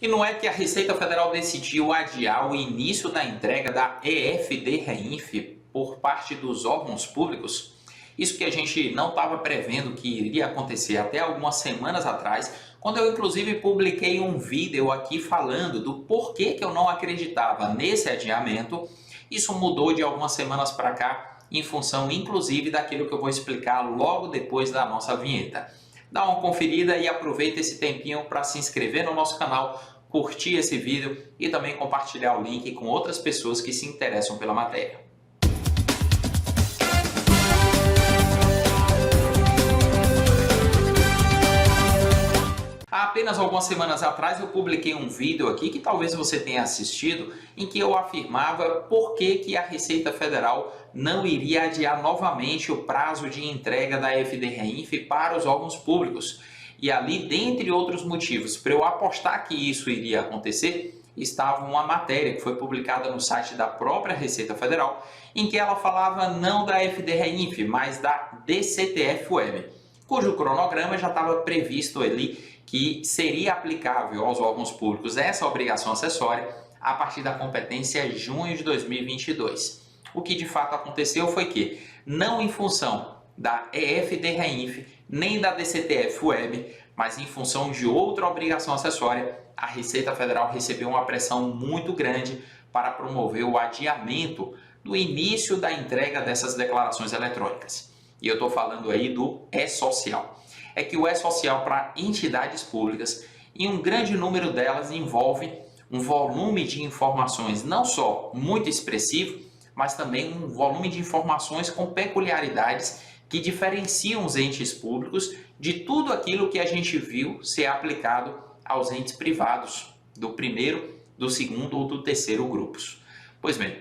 E não é que a Receita Federal decidiu adiar o início da entrega da EFD-REINF por parte dos órgãos públicos? Isso que a gente não estava prevendo que iria acontecer até algumas semanas atrás, quando eu inclusive publiquei um vídeo aqui falando do porquê que eu não acreditava nesse adiamento. Isso mudou de algumas semanas para cá, em função inclusive daquilo que eu vou explicar logo depois da nossa vinheta. Dá uma conferida e aproveita esse tempinho para se inscrever no nosso canal, curtir esse vídeo e também compartilhar o link com outras pessoas que se interessam pela matéria. Há apenas algumas semanas atrás eu publiquei um vídeo aqui que talvez você tenha assistido, em que eu afirmava por que a Receita Federal não iria adiar novamente o prazo de entrega da EFD-REINF para os órgãos públicos. E ali, dentre outros motivos, para eu apostar que isso iria acontecer, estava uma matéria que foi publicada no site da própria Receita Federal, em que ela falava não da EFD-REINF, mas da DCTF-Web, cujo cronograma já estava previsto ali que seria aplicável aos órgãos públicos essa obrigação acessória a partir da competência junho de 2022. O que de fato aconteceu foi que, não em função da EFD-REINF nem da DCTF-Web, mas em função de outra obrigação acessória, a Receita Federal recebeu uma pressão muito grande para promover o adiamento do início da entrega dessas declarações eletrônicas. E eu estou falando aí do E-Social. É que o E-Social para entidades públicas, e um grande número delas envolve um volume de informações não só muito expressivo, mas também um volume de informações com peculiaridades que diferenciam os entes públicos de tudo aquilo que a gente viu ser aplicado aos entes privados, do primeiro, do segundo ou do terceiro grupos. Pois bem,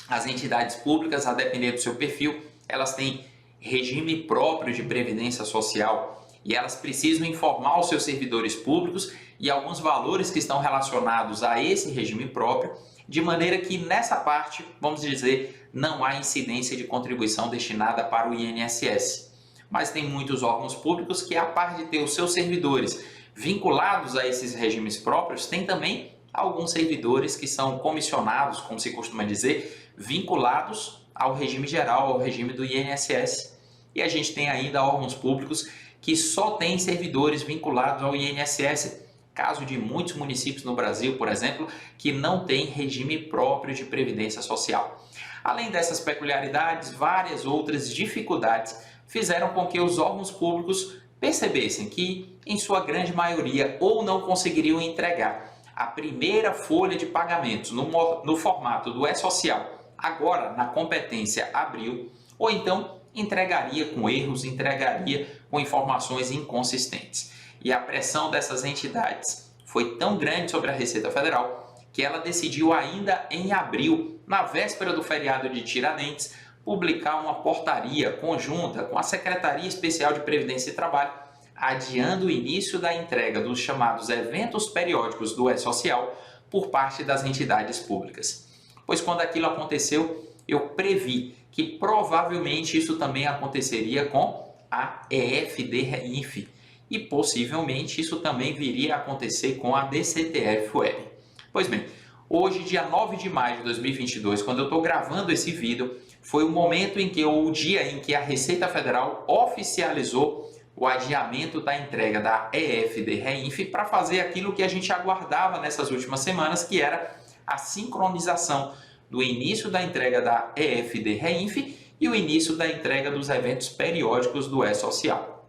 as entidades públicas, a depender do seu perfil, elas têm regime próprio de previdência social e elas precisam informar os seus servidores públicos e alguns valores que estão relacionados a esse regime próprio, de maneira que nessa parte, vamos dizer, não há incidência de contribuição destinada para o INSS. Mas tem muitos órgãos públicos que, a par de ter os seus servidores vinculados a esses regimes próprios, tem também alguns servidores que são comissionados, como se costuma dizer, vinculados ao regime geral, ao regime do INSS. E a gente tem ainda órgãos públicos que só têm servidores vinculados ao INSS, caso de muitos municípios no Brasil, por exemplo, que não têm regime próprio de previdência social. Além dessas peculiaridades, várias outras dificuldades fizeram com que os órgãos públicos percebessem que, em sua grande maioria, ou não conseguiriam entregar a primeira folha de pagamentos no formato do E-Social, agora na competência abril, ou então entregaria com erros, entregaria com informações inconsistentes. E a pressão dessas entidades foi tão grande sobre a Receita Federal que ela decidiu ainda em abril, na véspera do feriado de Tiradentes, publicar uma portaria conjunta com a Secretaria Especial de Previdência e Trabalho, adiando o início da entrega dos chamados eventos periódicos do E-Social por parte das entidades públicas. Pois quando aquilo aconteceu, eu previ que provavelmente isso também aconteceria com a EFD-REINF e possivelmente isso também viria a acontecer com a DCTF-Web. Pois bem, hoje, dia 9 de maio de 2022, quando eu estou gravando esse vídeo, foi o momento o dia em que a Receita Federal oficializou o adiamento da entrega da EFD-REINF para fazer aquilo que a gente aguardava nessas últimas semanas, que era a sincronização do início da entrega da EFD-REINF e o início da entrega dos eventos periódicos do E-Social.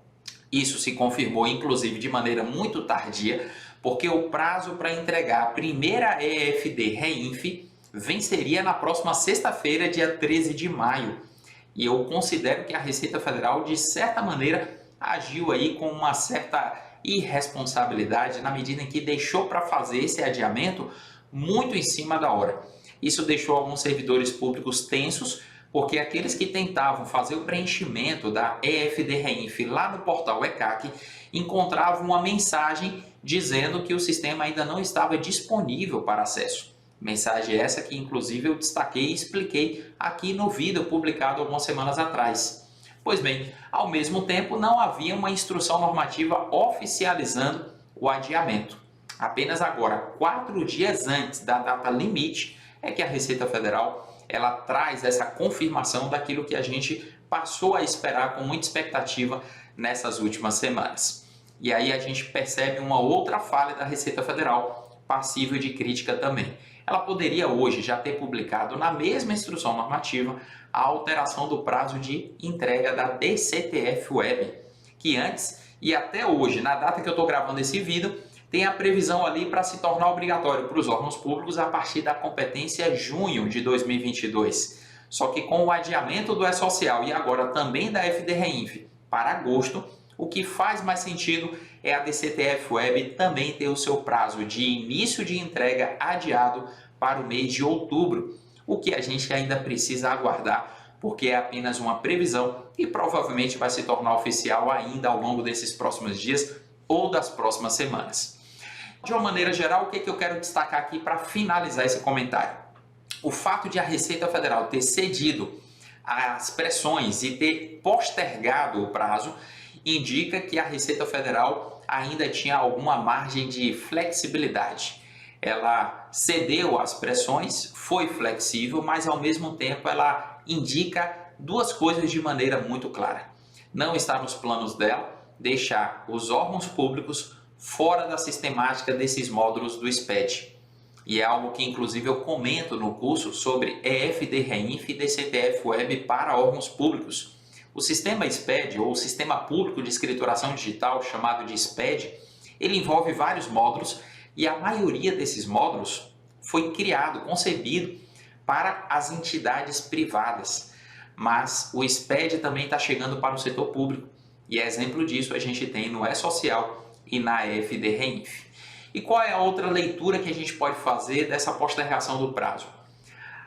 Isso se confirmou, inclusive, de maneira muito tardia, porque o prazo para entregar a primeira EFD-REINF venceria na próxima sexta-feira, dia 13 de maio. E eu considero que a Receita Federal, de certa maneira, agiu aí com uma certa irresponsabilidade, na medida em que deixou para fazer esse adiamento muito em cima da hora. Isso deixou alguns servidores públicos tensos, porque aqueles que tentavam fazer o preenchimento da EFD-REINF lá no portal ECAC encontravam uma mensagem dizendo que o sistema ainda não estava disponível para acesso. Mensagem essa que inclusive eu destaquei e expliquei aqui no vídeo publicado algumas semanas atrás. Pois bem, ao mesmo tempo não havia uma instrução normativa oficializando o adiamento. Apenas agora, 4 dias antes da data limite, é que a Receita Federal ela traz essa confirmação daquilo que a gente passou a esperar com muita expectativa nessas últimas semanas. E aí a gente percebe uma outra falha da Receita Federal, passível de crítica também. Ela poderia hoje já ter publicado na mesma instrução normativa a alteração do prazo de entrega da DCTF Web, que antes e até hoje, na data que eu estou gravando esse vídeo, tem a previsão ali para se tornar obrigatório para os órgãos públicos a partir da competência junho de 2022. Só que com o adiamento do E-Social e agora também da FD-REINF para agosto, o que faz mais sentido é a DCTF Web também ter o seu prazo de início de entrega adiado para o mês de outubro, o que a gente ainda precisa aguardar, porque é apenas uma previsão e provavelmente vai se tornar oficial ainda ao longo desses próximos dias ou das próximas semanas. De uma maneira geral, o que eu quero destacar aqui para finalizar esse comentário? O fato de a Receita Federal ter cedido às pressões e ter postergado o prazo indica que a Receita Federal ainda tinha alguma margem de flexibilidade. Ela cedeu às pressões, foi flexível, mas ao mesmo tempo ela indica duas coisas de maneira muito clara. Não está nos planos dela deixar os órgãos públicos fora da sistemática desses módulos do SPED. E é algo que inclusive eu comento no curso sobre EFD-REINF e DCTF Web para órgãos públicos. O sistema SPED, ou Sistema Público de Escrituração Digital, chamado de SPED, ele envolve vários módulos e a maioria desses módulos foi criado, concebido para as entidades privadas. Mas o SPED também está chegando para o setor público. E exemplo disso a gente tem no E-Social e na EFD-REINF. E qual é a outra leitura que a gente pode fazer dessa postergação do prazo?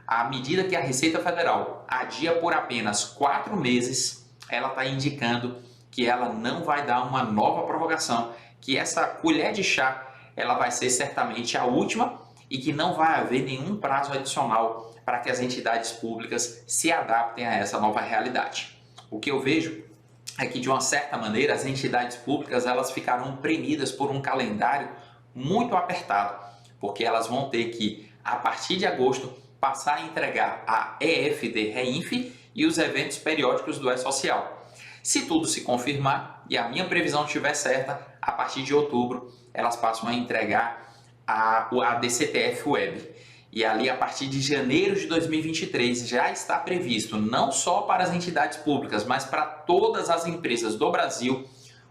À medida que a Receita Federal adia por apenas 4 meses, ela está indicando que ela não vai dar uma nova prorrogação, que essa colher de chá ela vai ser certamente a última e que não vai haver nenhum prazo adicional para que as entidades públicas se adaptem a essa nova realidade. O que eu vejo é que, de uma certa maneira, as entidades públicas elas ficaram premidas por um calendário muito apertado, porque elas vão ter que, a partir de agosto, passar a entregar a EFD-REINF e os eventos periódicos do E-Social. Se tudo se confirmar e a minha previsão estiver certa, a partir de outubro elas passam a entregar a DCTF Web. E ali, a partir de janeiro de 2023, já está previsto, não só para as entidades públicas, mas para todas as empresas do Brasil,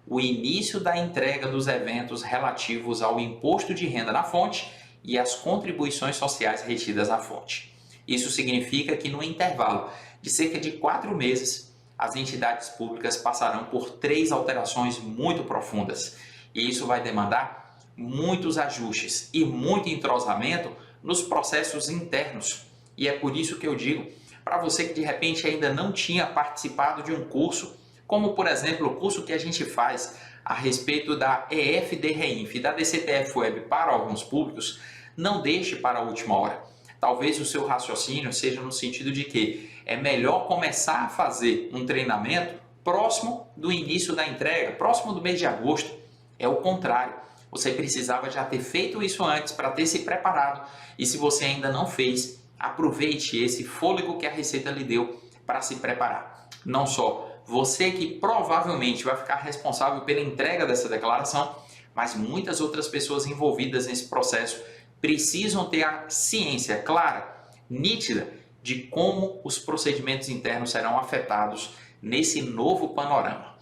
o início da entrega dos eventos relativos ao imposto de renda na fonte e às contribuições sociais retidas na fonte. Isso significa que, no intervalo de cerca de 4 meses, as entidades públicas passarão por 3 alterações muito profundas. E isso vai demandar muitos ajustes e muito entrosamento nos processos internos. E é por isso que eu digo, para você que de repente ainda não tinha participado de um curso, como por exemplo o curso que a gente faz a respeito da EFD-REINF e da DCTF Web para órgãos públicos, não deixe para a última hora. Talvez o seu raciocínio seja no sentido de que é melhor começar a fazer um treinamento próximo do início da entrega, próximo do mês de agosto. É o contrário. Você precisava já ter feito isso antes para ter se preparado. E se você ainda não fez, aproveite esse fôlego que a Receita lhe deu para se preparar. Não só você que provavelmente vai ficar responsável pela entrega dessa declaração, mas muitas outras pessoas envolvidas nesse processo precisam ter a ciência clara, nítida, de como os procedimentos internos serão afetados nesse novo panorama.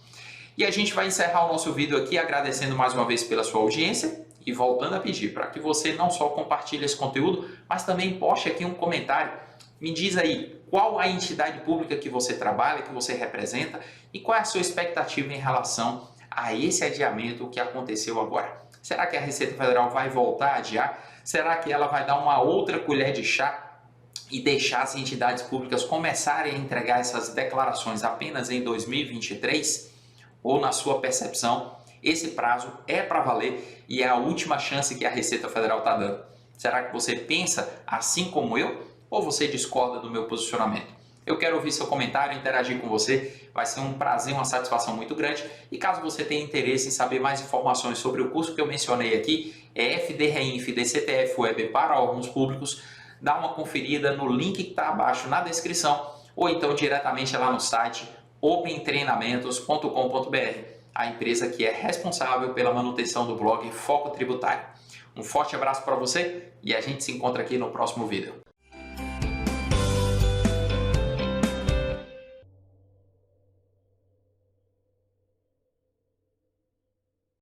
E a gente vai encerrar o nosso vídeo aqui agradecendo mais uma vez pela sua audiência e voltando a pedir para que você não só compartilhe esse conteúdo, mas também poste aqui um comentário. Me diz aí qual a entidade pública que você trabalha, que você representa e qual é a sua expectativa em relação a esse adiamento que aconteceu agora. Será que a Receita Federal vai voltar a adiar? Será que ela vai dar uma outra colher de chá e deixar as entidades públicas começarem a entregar essas declarações apenas em 2023? Ou, na sua percepção, esse prazo é para valer e é a última chance que a Receita Federal está dando? Será que você pensa assim como eu ou você discorda do meu posicionamento? Eu quero ouvir seu comentário, interagir com você. Vai ser um prazer, uma satisfação muito grande. E caso você tenha interesse em saber mais informações sobre o curso que eu mencionei aqui, é FDREINF DCTF Web para órgãos públicos, dá uma conferida no link que está abaixo na descrição ou então diretamente lá no site opentreinamentos.com.br, a empresa que é responsável pela manutenção do blog Foco Tributário. Um forte abraço para você e a gente se encontra aqui no próximo vídeo.